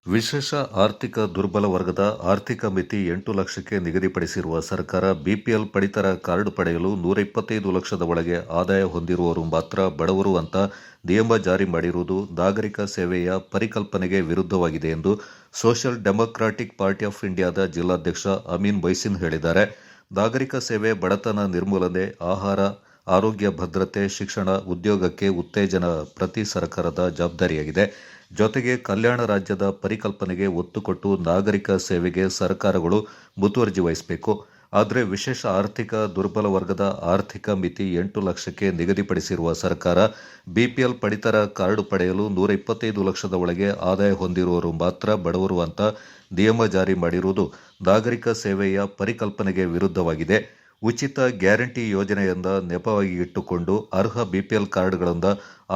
ವಿಶೇಷ ಆರ್ಥಿಕ ದುರ್ಬಲ ವರ್ಗದ ಆರ್ಥಿಕ ಮಿತಿ 8 ಲಕ್ಷಕ್ಕೆ ನಿಗದಿಪಡಿಸಿರುವ ಸರ್ಕಾರ ಬಿಪಿಎಲ್ ಪಡಿತರ ಕಾರ್ಡ್ ಪಡೆಯಲು 125 ಲಕ್ಷದ ಒಳಗೆ ಆದಾಯ ಹೊಂದಿರುವವರು ಮಾತ್ರ ಬಡವರು ಅಂತ ನಿಯಮ ಜಾರಿ ಮಾಡಿರುವುದು ನಾಗರಿಕ ಸೇವೆಯ ಪರಿಕಲ್ಪನೆಗೆ ವಿರುದ್ಧವಾಗಿದೆ ಎಂದು ಸೋಷಿಯಲ್ ಡೆಮೊಕ್ರಾಟಿಕ್ ಪಾರ್ಟಿ ಆಫ್ ಇಂಡಿಯಾದ ಜಿಲ್ಲಾಧ್ಯಕ್ಷ ಅಮೀನ್ ಮೊಯ್ಸಿನ್ ಹೇಳಿದ್ದಾರೆ. ನಾಗರಿಕ ಸೇವೆ, ಬಡತನ ನಿರ್ಮೂಲನೆ, ಆಹಾರ, ಆರೋಗ್ಯ ಭದ್ರತೆ, ಶಿಕ್ಷಣ, ಉದ್ಯೋಗಕ್ಕೆ ಉತ್ತೇಜನ ಪ್ರತಿ ಸರ್ಕಾರದ ಜವಾಬ್ದಾರಿಯಾಗಿದೆ. ಜೊತೆಗೆ ಕಲ್ಯಾಣ ರಾಜ್ಯದ ಪರಿಕಲ್ಪನೆಗೆ ಒತ್ತು ಕೊಟ್ಟು ನಾಗರಿಕ ಸೇವೆಗೆ ಸರ್ಕಾರಗಳು ಮುತುವರ್ಜಿ ವಹಿಸಬೇಕು. ಆದರೆ ವಿಶೇಷ ಆರ್ಥಿಕ ದುರ್ಬಲ ವರ್ಗದ ಆರ್ಥಿಕ ಮಿತಿ 8 ಲಕ್ಷಕ್ಕೆ ನಿಗದಿಪಡಿಸಿರುವ ಸರ್ಕಾರ ಬಿಪಿಎಲ್ ಪಡಿತರ ಕಾರ್ಡ್ ಪಡೆಯಲು 125 ಲಕ್ಷದ ಒಳಗೆ ಆದಾಯ ಹೊಂದಿರುವವರು ಮಾತ್ರ ಬಡವರು ಅಂತ ನಿಯಮ ಜಾರಿ ಮಾಡಿರುವುದು ನಾಗರಿಕ ಸೇವೆಯ ಪರಿಕಲ್ಪನೆಗೆ ವಿರುದ್ಧವಾಗಿದೆ. ಉಚಿತ ಗ್ಯಾರಂಟಿ ಯೋಜನೆಯಿಂದ ನೆಪವಾಗಿ ಇಟ್ಟುಕೊಂಡು ಅರ್ಹ ಬಿಪಿಎಲ್ ಕಾರ್ಡ್ಗಳಿಂದ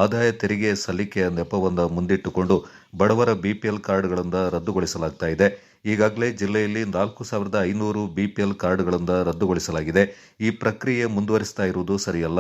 ಆದಾಯ ತೆರಿಗೆ ಸಲ್ಲಿಕೆಯ ನೆಪವನ್ನು ಮುಂದಿಟ್ಟುಕೊಂಡು ಬಡವರ ಬಿಪಿಎಲ್ ಕಾರ್ಡ್ಗಳಿಂದ ರದ್ದುಗೊಳಿಸಲಾಗ್ತಾ ಇದೆ. ಈಗಾಗಲೇ ಜಿಲ್ಲೆಯಲ್ಲಿ 4,500 ಬಿಪಿಎಲ್ ಕಾರ್ಡ್ಗಳಿಂದ ರದ್ದುಗೊಳಿಸಲಾಗಿದೆ. ಈ ಪ್ರಕ್ರಿಯೆ ಮುಂದುವರಿಸ್ತಾ ಇರುವುದು ಸರಿಯಲ್ಲ.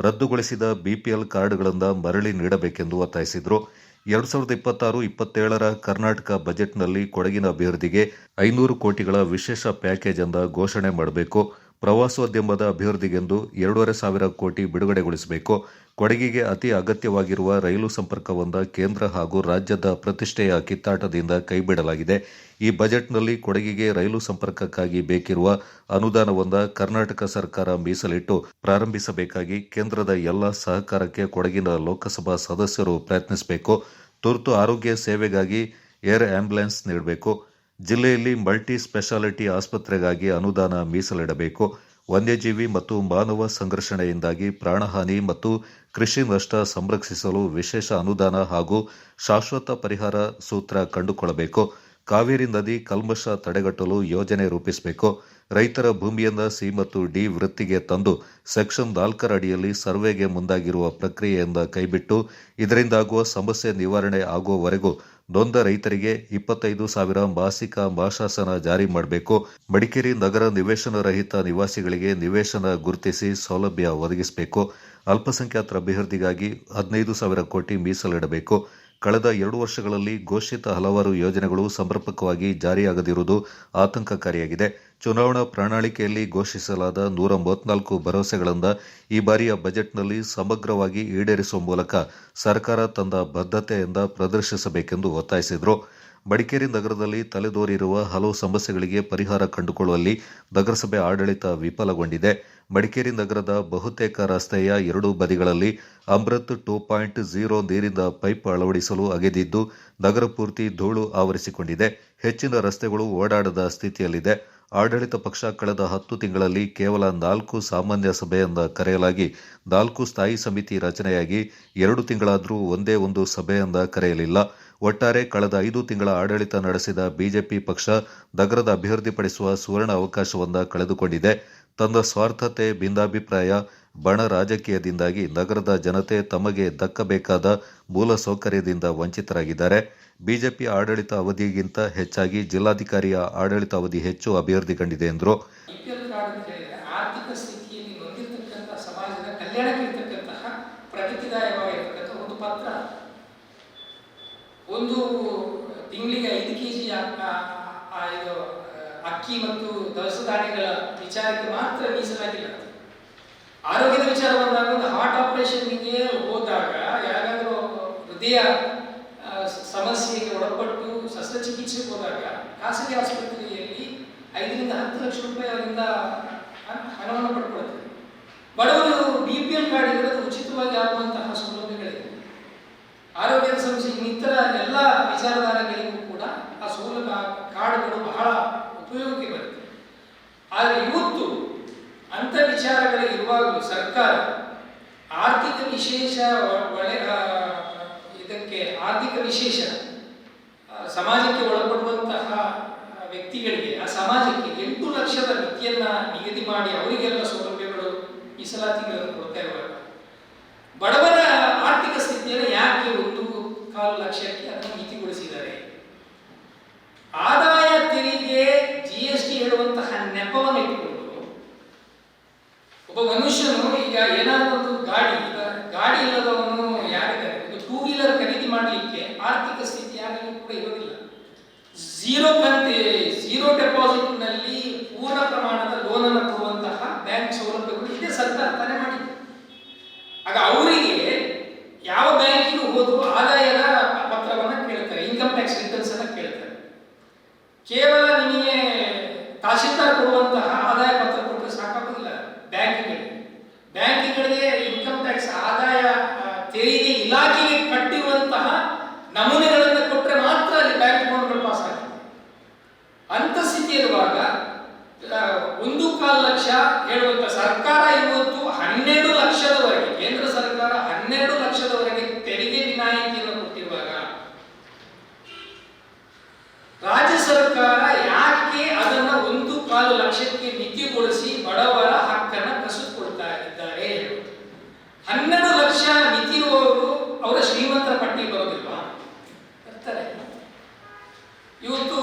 ರದ್ದುಗೊಳಿಸಿದ ಬಿಪಿಎಲ್ ಕಾರ್ಡ್ಗಳಿಂದ ಮರಳಿ ನೀಡಬೇಕೆಂದು ಒತ್ತಾಯಿಸಿದರು. 2026-27ರ ಕರ್ನಾಟಕ ಬಜೆಟ್ನಲ್ಲಿ ಕೊಡಗಿನ ಅಭಿವೃದ್ಧಿಗೆ 500 ಕೋಟಿಗಳ ವಿಶೇಷ ಪ್ಯಾಕೇಜ್ ಎಂದು ಘೋಷಣೆ ಮಾಡಬೇಕು. ಪ್ರವಾಸೋದ್ಯಮದ ಅಭಿವೃದ್ಧಿಗೆಂದು 2,500 ಕೋಟಿ ಬಿಡುಗಡೆಗೊಳಿಸಬೇಕು. ಕೊಡಗಿಗೆ ಅತಿ ಅಗತ್ಯವಾಗಿರುವ ರೈಲು ಸಂಪರ್ಕವನ್ನು ಕೇಂದ್ರ ಹಾಗೂ ರಾಜ್ಯದ ಪ್ರತಿಷ್ಠೆಯ ಕಿತ್ತಾಟದಿಂದ ಕೈಬಿಡಲಾಗಿದೆ. ಈ ಬಜೆಟ್ನಲ್ಲಿ ಕೊಡಗಿಗೆ ರೈಲು ಸಂಪರ್ಕಕ್ಕಾಗಿ ಬೇಕಿರುವ ಅನುದಾನವನ್ನು ಕರ್ನಾಟಕ ಸರ್ಕಾರ ಮೀಸಲಿಟ್ಟು ಪ್ರಾರಂಭಿಸಬೇಕಾಗಿ ಕೇಂದ್ರದ ಎಲ್ಲ ಸಹಕಾರಕ್ಕೆ ಕೊಡಗಿನ ಲೋಕಸಭಾ ಸದಸ್ಯರು ಪ್ರಯತ್ನಿಸಬೇಕು. ತುರ್ತು ಆರೋಗ್ಯ ಸೇವೆಗಾಗಿ ಏರ್ ಆಂಬ್ಯುಲೆನ್ಸ್ ನೀಡಬೇಕು. ಜಿಲ್ಲೆಯಲ್ಲಿ ಮಲ್ಟಿ ಸ್ಪೆಷಾಲಿಟಿ ಆಸ್ಪತ್ರೆಗಾಗಿ ಅನುದಾನ ಮೀಸಲಿಡಬೇಕು. ವನ್ಯಜೀವಿ ಮತ್ತು ಮಾನವ ಸಂಘರ್ಷಣೆಯಿಂದಾಗಿ ಪ್ರಾಣಹಾನಿ ಮತ್ತು ಕೃಷಿ ನಷ್ಟ ಸಂರಕ್ಷಿಸಲು ವಿಶೇಷ ಅನುದಾನ ಹಾಗೂ ಶಾಶ್ವತ ಪರಿಹಾರ ಸೂತ್ರ ಕಂಡುಕೊಳ್ಳಬೇಕು. ಕಾವೇರಿ ನದಿ ಕಲ್ಮಶ ತಡೆಗಟ್ಟಲು ಯೋಜನೆ ರೂಪಿಸಬೇಕು. ರೈತರ ಭೂಮಿಯನ್ನು ಸಿ ಮತ್ತು ಡಿ ವೃತ್ತಿಗೆ ತಂದು ಸೆಕ್ಷನ್ 4ರ ಅಡಿಯಲ್ಲಿ ಸರ್ವೆಗೆ ಮುಂದಾಗಿರುವ ಪ್ರಕ್ರಿಯೆಯಿಂದ ಕೈಬಿಟ್ಟು ಇದರಿಂದಾಗುವ ಸಮಸ್ಯೆ ನಿವಾರಣೆ ಆಗುವವರೆಗೂ ನೊಂದ ರೈತರಿಗೆ 25,000 ಮಾಸಿಕ ಮಾಶಾಸನ ಜಾರಿ ಮಾಡಬೇಕು. ಮಡಿಕೇರಿ ನಗರ ನಿವೇಶನ ರಹಿತ ನಿವಾಸಿಗಳಿಗೆ ನಿವೇಶನ ಗುರುತಿಸಿ ಸೌಲಭ್ಯ ಒದಗಿಸಬೇಕು. ಅಲ್ಪಸಂಖ್ಯಾತರ ಅಭಿವೃದ್ಧಿಗಾಗಿ 15,000 ಕೋಟಿ ಮೀಸಲಿಡಬೇಕು. ಕಳೆದ 2 ವರ್ಷಗಳಲ್ಲಿ ಘೋಷಿತ ಹಲವಾರು ಯೋಜನೆಗಳು ಸಮರ್ಪಕವಾಗಿ ಜಾರಿಯಾಗದಿರುವುದು ಆತಂಕಕಾರಿಯಾಗಿದೆ. ಚುನಾವಣಾ ಪ್ರಣಾಳಿಕೆಯಲ್ಲಿ ಘೋಷಿಸಲಾದ 134 ಭರವಸೆಗಳನ್ನು ಈ ಬಾರಿಯ ಬಜೆಟ್ನಲ್ಲಿ ಸಮಗ್ರವಾಗಿ ಈಡೇರಿಸುವ ಮೂಲಕ ಸರ್ಕಾರ ತನ್ನ ಬದ್ಧತೆಯಿಂದ ಪ್ರದರ್ಶಿಸಬೇಕೆಂದು ಒತ್ತಾಯಿಸಿದರು. ಮಡಿಕೇರಿ ನಗರದಲ್ಲಿ ತಲೆದೋರಿರುವ ಹಲವು ಸಮಸ್ಯೆಗಳಿಗೆ ಪರಿಹಾರ ಕಂಡುಕೊಳ್ಳುವಲ್ಲಿ ನಗರಸಭೆ ಆಡಳಿತ ವಿಫಲಗೊಂಡಿದೆ. ಮಡಿಕೇರಿ ನಗರದ ಬಹುತೇಕ ರಸ್ತೆಯ 2 ಬದಿಗಳಲ್ಲಿ ಅಮೃತ್ 2.0 ನೀರಿನ ಪೈಪ್ ಅಳವಡಿಸಲು ಅಗೆದಿದ್ದು ನಗರ ಪೂರ್ತಿ ಧೂಳು ಆವರಿಸಿಕೊಂಡಿದೆ. ಹೆಚ್ಚಿನ ರಸ್ತೆಗಳು ಓಡಾಡದ ಸ್ಥಿತಿಯಲ್ಲಿದೆ. ಆಡಳಿತ ಪಕ್ಷ ಕಳೆದ 10 ತಿಂಗಳಲ್ಲಿ ಕೇವಲ 4 ಸಾಮಾನ್ಯ ಸಭೆಯನ್ನು ಕರೆಯಲಾಗಿ 4 ಸ್ಥಾಯಿ ಸಮಿತಿ ರಚನೆಯಾಗಿ 2 ತಿಂಗಳಾದರೂ ಒಂದೇ ಒಂದು ಸಭೆಯನ್ನು ಕರೆಯಲಿಲ್ಲ. ಒಟ್ಟಾರೆ ಕಳೆದ 5 ತಿಂಗಳ ಆಡಳಿತ ನಡೆಸಿದ ಬಿಜೆಪಿ ಪಕ್ಷ ನಗರದ ಅಭಿವೃದ್ಧಿಪಡಿಸುವ ಸುವರ್ಣ ಅವಕಾಶವನ್ನು ಕಳೆದುಕೊಂಡಿದೆ. ತನ್ನ ಸ್ವಾರ್ಥತೆ, ಭಿನ್ನಾಭಿಪ್ರಾಯ, ಬಣ ರಾಜಕೀಯದಿಂದಾಗಿ ನಗರದ ಜನತೆ ತಮಗೆ ದಕ್ಕಬೇಕಾದ ಮೂಲ ಸೌಕರ್ಯದಿಂದ ವಂಚಿತರಾಗಿದ್ದಾರೆ. ಬಿಜೆಪಿ ಆಡಳಿತ ಅವಧಿಗಿಂತ ಹೆಚ್ಚಾಗಿ ಜಿಲ್ಲಾಧಿಕಾರಿಯ ಆಡಳಿತ ಅವಧಿ ಹೆಚ್ಚು ಅಭಿವೃದ್ಧಿ ಕಂಡಿದೆ ಎಂದರು. ಆರ್ಥಿಕ ಸ್ಥಿತಿಯಲ್ಲಿ ನೊಂದಿರತಕ್ಕಂತಹ ಸಮಾಜದ ಕಲ್ಯಾಣಕ್ಕಿರ್ತಕ್ಕಂತಹ ಪ್ರಗತಿದಾಯವಾಗಿರ್ತಕ್ಕಂಥ ಒಂದು ಪತ್ರ. ಒಂದು ತಿಂಗಳಿಗೆ 5 ಕೆಜಿ ಅಕ್ಕಿ ಮತ್ತು ದವಸ ಧಾನ್ಯಗಳ ವಿಚಾರಕ್ಕೆ ಮಾತ್ರ ಮೀಸಲಾಗಿಲ್ಲ. ಆರೋಗ್ಯದ ವಿಚಾರ ಬಂದಾಗ ಒಂದು ಹಾರ್ಟ್ ಆಪರೇಷನ್ಗೆ ಹೋದಾಗ, ಯಾರಾದರೂ ಹೃದಯ ಸಮಸ್ಯೆಗೆ ಒಳಪಟ್ಟು ಶಸ್ತ್ರಚಿಕಿತ್ಸೆಗೆ ಹೋದಾಗ ಖಾಸಗಿ ಆಸ್ಪತ್ರೆಯಲ್ಲಿ 5ರಿಂದ 10 ಲಕ್ಷ ರೂಪಾಯಿ ಅವರಿಂದ ಹಣವನ್ನು ಪಡ್ಕೊಳ್ತಾರೆ. ಬಡವರು ಬಿಪಿಎಲ್ ಕಾರ್ಡ್ ಇರೋದು ಉಚಿತವಾಗಿ ಆಗುವಂತಹ ಸೌಲಭ್ಯಗಳಿವೆ. ಆರೋಗ್ಯದ ಸಮಸ್ಯೆ ಇನ್ನಿತರ ಎಲ್ಲ ವಿಚಾರಧಾರೆಗಳಿಗೂ ಕೂಡ ಆ ಸೌಲಭ್ಯ ಕಾರ್ಡ್ಗಳು ಬಹಳ ಉಪಯೋಗಕ್ಕೆ ಬರುತ್ತೆ. ಆದರೆ ಇವತ್ತು ಅಂಥ ವಿಚಾರಗಳು ಇರುವಾಗಲೂ ಸರ್ಕಾರ ಆರ್ಥಿಕ ವಿಶೇಷ ಇದಕ್ಕೆ ಆರ್ಥಿಕ ವಿಶೇಷ ಸಮಾಜಕ್ಕೆ ಒಳಪಡುವಂತಹ ವ್ಯಕ್ತಿಗಳಿಗೆ, ಆ ಸಮಾಜಕ್ಕೆ 8 ಲಕ್ಷದ ಮಿತಿಯನ್ನು ನಿಗದಿ ಮಾಡಿ ಅವರಿಗೆಲ್ಲ ಸೌಲಭ್ಯಗಳು ಮೀಸಲಾತಿಗಳನ್ನು ಕೊಡ್ತಾ ಇರುವಾಗ ಬಡವರ ಆರ್ಥಿಕ ಸ್ಥಿತಿಯನ್ನು ಯಾಕೆ 1.25 ಲಕ್ಷಕ್ಕೆ ಅದನ್ನು ಮಿತಿಗೊಳಿಸಿದ್ದಾರೆ? ಆದಾಯ ತೆರಿಗೆ GST ಹೇಳುವಂತಹ ನೆಪವನ್ನು ಇಟ್ಟುಕೊಂಡು ಒಬ್ಬ ಮನುಷ್ಯನು ಈಗ ಏನಾದರೂ ಒಂದು ಗಾಡಿ ಇಲ್ಲದವನು ಯಾರಿದ್ದಾರೆ, ಒಂದು 2 ವೀಲರ್ ಖರೀದಿ ಮಾಡಲಿಕ್ಕೆ ಆರ್ಥಿಕ ಸ್ಥಿತಿ ಯಾರಿಗೂ ಕೂಡ ಇರೋದಿಲ್ಲ. ಝೀರೋ ಡೆಪಾಸಿಟ್ನಲ್ಲಿ ಪೂರ್ಣ ಪ್ರಮಾಣದ ಲೋನನ್ನು ಕೊಡುವಂತಹ ಬ್ಯಾಂಕ್ ಸೌಲಭ್ಯಗಳು ಇದೆ, ಸರ್ಕಾರ ತಾನೇ ಮಾಡಿದೆ. ಆಗ ಅವರಿಗೆ ಯಾವ ಬ್ಯಾಂಕಿಗೂ ಹೋದ್ರು ಆದಾಯದ ಪತ್ರವನ್ನು ಕೇಳ್ತಾರೆ, ಇನ್ಕಮ್ ಟ್ಯಾಕ್ಸ್ ರಿಟರ್ನ್ಸ್ ಅನ್ನು ಕೇಳ್ತಾರೆ. ಕೇವಲ ನಿಮಗೆ ತಹಶೀಲ್ದಾರ್ ಕೊಡುವಂತಹ ಆದಾಯ ಪತ್ರ ಕೊಟ್ಟರೆ ಸಾಕಾಗೋದಿಲ್ಲ. ಬ್ಯಾಂಕ್ಗಳಿಗೆ ಇನ್ಕಮ್ ಟ್ಯಾಕ್ಸ್ ಆದಾಯ ತೆರಿಗೆ ಇಲಾಖೆಗೆ ಕಟ್ಟಿರುವಂತಹ ನಮೂನೆಗಳನ್ನು ಕೊಟ್ಟರೆ ಮಾತ್ರ ಅಲ್ಲಿ ಬ್ಯಾಂಕ್ ಲೋನ್ಗಳು ಪಾಸ್ ಆಗ್ತದೆ. ಅಂತ ಸ್ಥಿತಿ ಇರುವಾಗ 1.25 ಲಕ್ಷ ಹೇಳುವಂತ ಸರ್ಕಾರ ಇವತ್ತು 12 ಲಕ್ಷದವರೆಗೆ, ಕೇಂದ್ರ ಸರ್ಕಾರ 12 ಲಕ್ಷದವರೆಗೆ ತೆರಿಗೆ ವಿನಾಯಿತಿಯನ್ನು ಕೊಟ್ಟಿರುವಾಗ ರಾಜ್ಯ ಸರ್ಕಾರ ಯಾಕೆ ಅದನ್ನ 1.25 ಲಕ್ಷಕ್ಕೆ ಮಿತಿಗೊಳಿಸಿ ಬಡವರ ಹಕ್ಕನ್ನು ಕಸಿದುಕೊಳ್ತಾ ಇದ್ದಾರೆ? 12 ಲಕ್ಷ ಮಿತಿ ಇರುವವರು ಅವರ ಶ್ರೀಮಂತರ ಪಟ್ಟಿ ಬರೋದಿಲ್ವಾ? ಬರ್ತಾರೆ. ಇವತ್ತು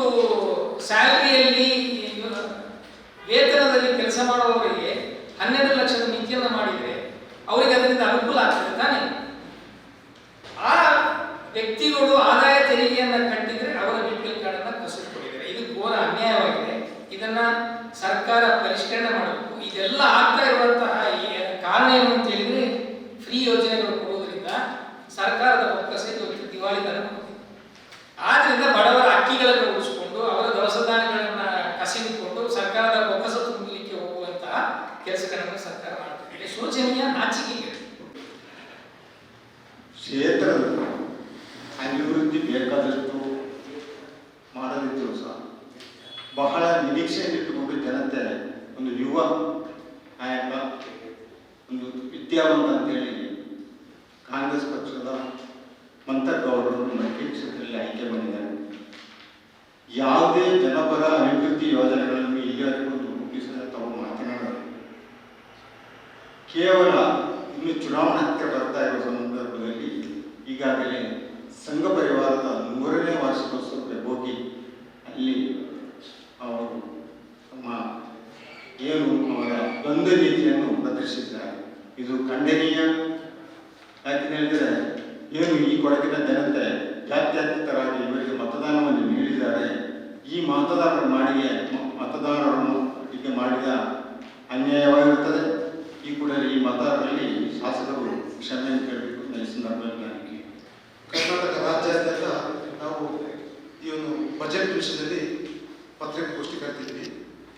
ಸ್ಯಾಲರಿಯಲ್ಲಿ ವೇತನದಲ್ಲಿ ಕೆಲಸ ಮಾಡುವವರಿಗೆ 12 ಲಕ್ಷದ ಮಿತಿಯನ್ನು ಮಾಡಿದರೆ ಅವರಿಗೆ ಅದರಿಂದ ಅನುಕೂಲ ಆಗ್ತದೆ ತಾನೆ? ಆ ವ್ಯಕ್ತಿಗಳು ಆದಾಯ ತೆರಿಗೆಯನ್ನು ಕಟ್ಟಿದ್ರೆ ಅವರ ಬಿಪಿಎಲ್ ಕಾರ್ಡ್ ಅನ್ನು ಕಸಿದುಕೊಂಡಿದ್ದಾರೆ. ಇದು ಘೋರ ಅನ್ಯಾಯವಾಗಿದೆ. ಇದನ್ನ ಸರ್ಕಾರ ಪರಿಷ್ಕರಣೆ ಮಾಡಬೇಕು. ಇದೆಲ್ಲ ಆಗ್ತಾ ಇರುವಂತಹ ಕಾರಣ ಏನು ಅಂತ ಹೇಳಿದ್ರೆ ಫ್ರೀ ಯೋಜನೆಗಳು ಕೊಡುವುದರಿಂದ ಸರ್ಕಾರದ ಬೊಕ್ಕಸ ಇವತ್ತು ದಿವಾಳಿತನ ಮಾಡುತ್ತೆ. ಆದ್ರಿಂದ ಬಡವರ ಅಕ್ಕಿಗಳನ್ನು ಉಳಿಸಿಕೊಂಡು ಅವರ ದವಸ ಧಾನ್ಯಗಳನ್ನ ಕಸಿದುಕೊಂಡು ಸರ್ಕಾರದ ಬೊಕ್ಕಸ ತುಂಬಲಿಕ್ಕೆ ಹೋಗುವಂತಹ ಕೆಲಸಗಳನ್ನು ಸರ್ಕಾರ ಮಾಡುತ್ತಿದೆ. ಶೋಚನೀಯ, ನಾಚಿಕೆ. ಕ್ಷೇತ್ರದ ಅಭಿವೃದ್ಧಿ ಬೇಕಾದಷ್ಟು ಮಾಡದಿದ್ದರೂ ಸಹ ಬಹಳ ನಿರೀಕ್ಷೆಯನ್ನಿಟ್ಟುಕೊಂಡು ಜನತೆ ಒಂದು ಯುವ ನಾಯಕ, ಒಂದು ವಿದ್ಯಾವಂತ ಅಂತೇಳಿ ಕಾಂಗ್ರೆಸ್ ಪಕ್ಷದ ಮಂತಗೌಡರನ್ನು ಮೈತ್ರಿ ಕ್ಷೇತ್ರದಲ್ಲಿ ಆಯ್ಕೆ ಮಾಡಿದ್ದಾರೆ. ಯಾವುದೇ ಜನಪರ ಅಭಿವೃದ್ಧಿ ಯೋಜನೆಗಳನ್ನು ಇಲ್ಲಿವರೆಗೂ ರೂಪಿಸದೆ ತಾವು ಮಾತನಾಡಲು ಕೇವಲ ಇನ್ನು ಚುನಾವಣಾ ಹತ್ತಿರ ಬರ್ತಾ ಇರುವ ಸಂದರ್ಭದಲ್ಲಿ ಈಗಾಗಲೇ ಸಂಘ ಪರಿವಾರದ 100ನೇ ವಾರ್ಷಿಕೋತ್ಸವಕ್ಕೆ ಹೋಗಿ ಅಲ್ಲಿ ಅವರು ತಮ್ಮ ಏನು ಅವರ ದ್ವಂದ್ವ ನೀತಿಯನ್ನು ಪ್ರದರ್ಶಿಸಿದ್ದಾರೆ. ಇದು ಖಂಡನೀಯ. ಯಾಕೆ ಹೇಳಿದರೆ ಏನು ಈ ಕೊಡಗಿನ ಜನತೆ ಜಾತ್ಯತೀತರಾಗಿ ಇವರಿಗೆ ಮತದಾನವನ್ನು ನೀಡಿದ್ದಾರೆ. ಈ ಮತದಾರರನ್ನು ಹೀಗೆ ಮಾಡಿದ ಅನ್ಯಾಯವಾಗಿರುತ್ತದೆ. ಈ ಕೂಡಲೇ ಈ ಮತದಾರರಲ್ಲಿ ಶಾಸಕರು ಕ್ಷಮೆಯನ್ನು ಕೇಳಬೇಕು. ಈ ಸಂದರ್ಭದಲ್ಲಿ ಕರ್ನಾಟಕ ರಾಜ್ಯಾದ್ಯಂತ ನಾವು ಈ ಒಂದು ಬಜೆಟ್ ವಿಷಯದಲ್ಲಿ ಪತ್ರಿಕಾಗೋಷ್ಠಿ ಕರೆದಿದ್ವಿ.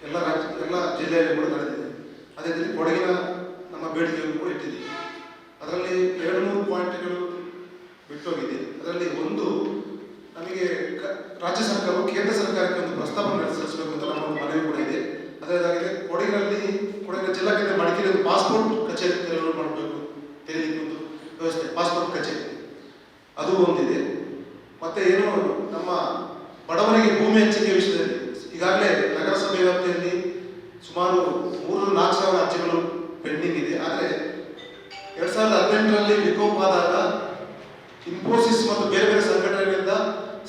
ಎಲ್ಲ ಜಿಲ್ಲೆಯಲ್ಲಿ ಕೂಡ ನಡೆದಿದೆ. ಅದೇ ರೀತಿ ಕೊಡಗಿನ ನಮ್ಮ ಬೇಡಿಕೆಯನ್ನು ಕೂಡ ಇಟ್ಟಿದ್ದೀವಿ. ಅದರಲ್ಲಿ 2-3 ಪಾಯಿಂಟ್ಗಳು ಬಿಟ್ಟೋಗಿದೆ. ಅದರಲ್ಲಿ ಒಂದು, ನಮಗೆ ರಾಜ್ಯ ಸರ್ಕಾರವು ಕೇಂದ್ರ ಸರ್ಕಾರಕ್ಕೆ ಒಂದು ಪ್ರಸ್ತಾವನೆ ಸಲ್ಲಿಸಬೇಕು ಅಂತ ನಮ್ಮ ಒಂದು ಮನವಿ ಕೂಡ ಇದೆ. ಅದರದಾಗಿದೆ ಕೊಡಗಿನ ಜಿಲ್ಲಾ ಕೇಂದ್ರ ಮಡಿಕೇರಿ ಒಂದು ಪಾಸ್ಪೋರ್ಟ್ ಕಚೇರಿ ಮಾಡಬೇಕು, ತೆರೀಲಿಕ್ಕೆ ಒಂದು ವ್ಯವಸ್ಥೆ, ಪಾಸ್ಪೋರ್ಟ್ ಕಚೇರಿ ಅದು ಒಂದಿದೆ. ಮತ್ತೆ ಏನು ನಮ್ಮ ಬಡವರಿಗೆ ಭೂಮಿ ಹಂಚಿಕೆ ವಿಷಯದಲ್ಲಿ ಈಗಾಗಲೇ ನಗರಸಭೆ ವ್ಯಾಪ್ತಿಯಲ್ಲಿ ಸುಮಾರು 3-4 ಸಾವಿರ ಅರ್ಜಿಗಳು ಪೆಂಡಿಂಗ್ ಇದೆ. ಆದರೆ 2018ರಲ್ಲಿ ವಿಕೋಪ ಆದಾಗ ಇನ್ಫೋಸಿಸ್ ಮತ್ತು ಬೇರೆ ಬೇರೆ ಸಂಘಟನೆಗಳಿಂದ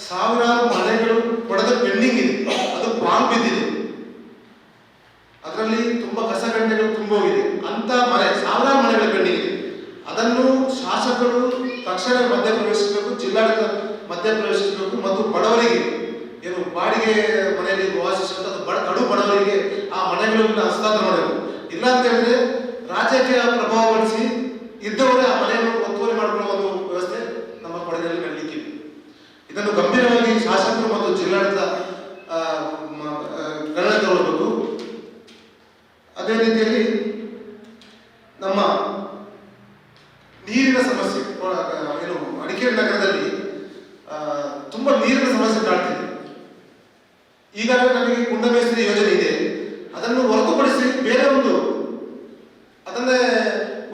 ಸಾವಿರಾರು ಮನೆಗಳು ಕೊಡದ ಪೆಂಡಿಂಗ್ ಇದೆ. ಅದು ಬಾಂಬ್ ಬಿದ್ದಿದೆ. ಅದರಲ್ಲಿ ತುಂಬಾ ಕಸಗಂಟೆಗಳು ತುಂಬೋಗಿದೆ. ಅಂತ ಸಾವಿರಾರು ಮನೆಗಳ ಪೆಂಡಿಂಗ್ ಇದೆ. ಅದನ್ನು ಶಾಸಕರು ತಕ್ಷಣ ಮಧ್ಯಪ್ರವೇಶಿಸಬೇಕು, ಜಿಲ್ಲಾಡಳಿತ ಮಧ್ಯಪ್ರವೇಶಿಸಬೇಕು ಮತ್ತು ಬಡವರಿಗೆ ಏನು ಬಾಡಿಗೆ ಮನೆಯಲ್ಲಿ ವಾಸಿಸುವಂತ ಕಡು ಬಡವರಿಗೆ ಆ ಮನೆಗಳನ್ನು ಹಸ್ತಾಂತರ ಮಾಡಬೇಕು. ಇಲ್ಲ ಅಂತ ಹೇಳಿದ್ರೆ ರಾಜ್ಯಕ್ಕೆ ಪ್ರಭಾವ ಬಳಸಿ ಇದ್ದವರೇ ಆ ಮನೆಯನ್ನು ಒತ್ತುವರಿ ಮಾಡಿಕೊಳ್ಳುವ ಒಂದು ವ್ಯವಸ್ಥೆ ನಮ್ಮ ಕೊಡಗಿನಲ್ಲಿ ನಡೆಯಲಿಕ್ಕಿದೆ. ಇದನ್ನು ಗಂಭೀರವಾಗಿ ಶಾಸಕರು ಮತ್ತು ಜಿಲ್ಲಾಡಳಿತ ಗಣನೆ ತಗೊಳ್ಬೇಕು. ಅದೇ ರೀತಿಯಲ್ಲಿ ನಮ್ಮ ನೀರಿನ ಸಮಸ್ಯೆ, ಏನು ಮಡಿಕೇರಿ ನಗರದಲ್ಲಿ ತುಂಬಾ ನೀರಿನ ಸಮಸ್ಯೆ ಕಾಡ್ತಿದೆ. ಈಗಾಗಲೇ ನಮಗೆ ಕುಂಡಮೇಸ್ತ್ರಿ ಯೋಜನೆ ಇದೆ. ಅದನ್ನು ಹೊರತುಪಡಿಸಿ ಬೇರೆ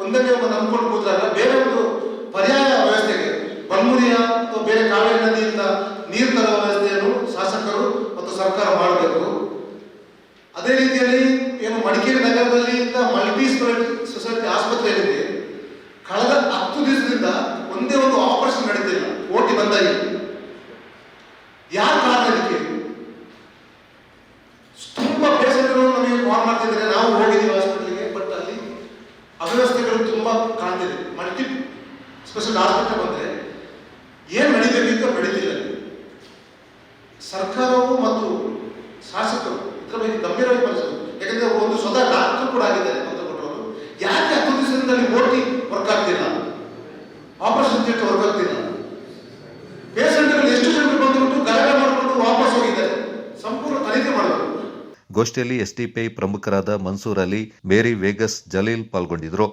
ಒಂದನ್ನೇ ನಂಬಿಕೊಂಡು ಕೂತಾಗ ಬೇರೆ ಒಂದು ಪರ್ಯಾಯ ವ್ಯವಸ್ಥೆಗೆ ಬನ್ಮುರಿಯ ಅಥವಾ ಬೇರೆ ಕಾವೇರಿ ನದಿಯಿಂದ ನೀರು ತರುವ ವ್ಯವಸ್ಥೆಯನ್ನು ಶಾಸಕರು ಮತ್ತು ಸರ್ಕಾರ ಮಾಡಬೇಕು. ಅದೇ ರೀತಿಯಲ್ಲಿ ಏನು ಮಡಿಕೇರಿ ನಗರದಲ್ಲಿ ಮಲ್ಟಿ ಸ್ಪೆಷಾಲಿಟಿ ಆಸ್ಪತ್ರೆ ಏನಿದೆ, ಕಳೆದ 10 ದಿವಸದಿಂದ ಒಂದೇ ಒಂದು ಆಪರೇಷನ್ ನಡೀತಿಲ್ಲ. ಓಟಿ ಬಂದಾಗಿ ಯಾರು ಕಾರಣ ಇದಕ್ಕೆ? ತುಂಬಾ ಪೇಷಂಟ್ಗಳು ನಮಗೆ ಕಾಲ್ ಮಾಡ್ತಿದ್ದಾರೆ. ನಾವು ಹೋಗಿದ್ದೀವಿ ಹಾಸ್ಪಿಟಲ್ಗೆ, ಬಟ್ ಅಲ್ಲಿ ಅವ್ಯವಸ್ಥೆಗಳು ತುಂಬಾ ಕಾಣ್ತಿದೆ. ಮಲ್ಟಿ ಸ್ಪೆಷಲ್ ಆಸ್ಪತ್ರೆ ಬಂದ್ರೆ ಏನ್ ನಡೀಬೇಕಿತ್ತು ನಡೀತಿಲ್ಲ. ಸರ್ಕಾರವು ಬಗ್ಗೆ ಗಂಭೀರವಾಗಿ ಪರಿಶೀಲಿಸಬೇಕು. ಯಾಕಂದ್ರೆ ಒಂದು ಸ್ವತಃ ಡಾಕ್ಟರ್ ಕೂಡ ಆಗಿದ್ದಾರೆ ಅಂತ ಕೊಟ್ಟವರು, ಯಾಕೆ 10 ದಿವಸದಲ್ಲಿ ಓಟಿ ವರ್ಕ್ ಆಗ್ತಿಲ್ಲ, ಆಪರೇಷನ್ ಥಿಯೇಟರ್ ವರ್ಕ್ ಆಗ್ತಿಲ್ಲ, ಪೇಷಂಟ್ಗಳು ಎಷ್ಟು ಜನರು ಬಂದುಬಿಟ್ಟು ಗಲಾಟೆ ಮಾಡಿಕೊಂಡು ವಾಪಸ್ ಹೋಗಿದ್ದಾರೆ, ಸಂಪೂರ್ಣ ತನಿಖೆ ಮಾಡಬೇಕು. ಗೋಷ್ಠಿಯಲ್ಲಿ ಎಸ್ಡಿಪಿಐ ಪ್ರಮುಖರಾದ ಮನ್ಸೂರ್ ಅಲಿ, ಮೇರಿ ವೇಗಸ್, ಜಲೀಲ್ ಪಾಲ್ಗೊಂಡಿದ್ದರು.